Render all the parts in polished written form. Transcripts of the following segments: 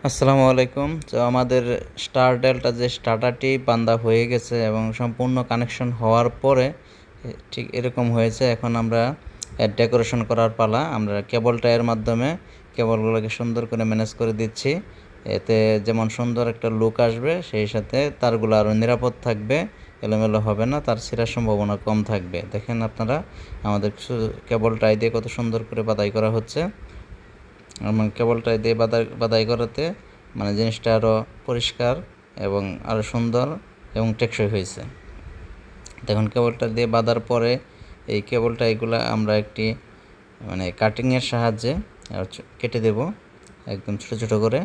আসসালামু আলাইকুম। তো আমাদের স্টারডেলটা যে স্টার্টারটি বান্ধা হয়ে গেছে এবং সম্পূর্ণ কানেকশন হওয়ার পরে ঠিক এরকম হয়েছে। এখন আমরা ডেকোরেশন করার পালা। আমরা কেবল টাইয়ের মাধ্যমে কেবলগুলোকে সুন্দর করে ম্যানেজ করে দিচ্ছি। এতে যেমন সুন্দর একটা লুক আসবে, সেই সাথে তারগুলো আরও নিরাপদ থাকবে, এলোমেলো হবে না, তার ছিঁড়ার সম্ভাবনা কম থাকবে। দেখেন আপনারা আমাদের কিছু কেবল টাই দিয়ে কত সুন্দর করে বাধাই করা হচ্ছে। এবং কেবলটা দিয়ে বাদাই করাতে মানে জিনিসটা আরও পরিষ্কার এবং আরও সুন্দর এবং টেকসই হয়েছে। দেখুন কেবলটা দিয়ে বাঁধার পরে এই কেবলটা এগুলো আমরা একটি মানে কাটিংয়ের সাহায্যে কেটে দেব, একদম ছোটো ছোটো করে।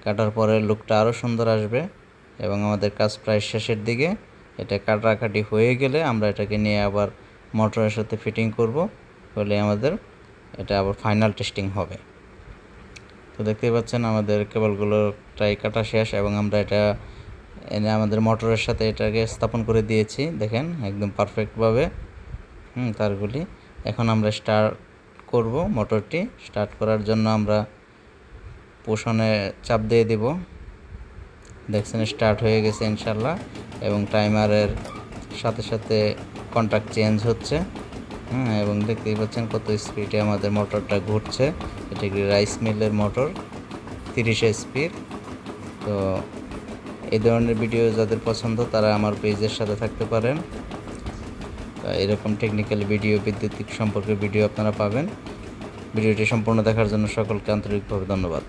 কাটার পরে লুকটা আরও সুন্দর আসবে এবং আমাদের কাজ প্রায় শেষের দিকে। এটা কাটাকাটি হয়ে গেলে আমরা এটাকে নিয়ে আবার মোটরের সাথে ফিটিং করব, হলে আমাদের এটা আবার ফাইনাল টেস্টিং হবে। তো দেখতেই পাচ্ছেন আমাদের কেবলগুলো প্রায় কাটা শেষ এবং আমরা এটা এনে আমাদের মোটরের সাথে এটাকে স্থাপন করে দিয়েছি। দেখেন একদম পারফেক্টভাবে তারগুলি। এখন আমরা স্টার্ট করব মোটরটি। স্টার্ট করার জন্য আমরা পোষণে চাপ দিয়ে দিব। দেখছেন স্টার্ট হয়ে গেছে ইনশাল্লাহ, এবং টাইমারের সাথে সাথে কন্ট্যাক্ট চেঞ্জ হচ্ছে। এবং দেখতেই পাচ্ছেন কত স্পিডে আমাদের মোটরটা ঘুরছে। এটা একটি রাইস মিলের মোটর, 30 স্পিড। তো এই ধরনের ভিডিও যাদের পছন্দ তারা আমার পেজের সাথে থাকতে পারেন। এরকম টেকনিক্যাল ভিডিও, বিদ্যুতিক সম্পর্কে ভিডিও আপনারা পাবেন। ভিডিওটি সম্পূর্ণ দেখার জন্য সকলকে আন্তরিকভাবে ধন্যবাদ।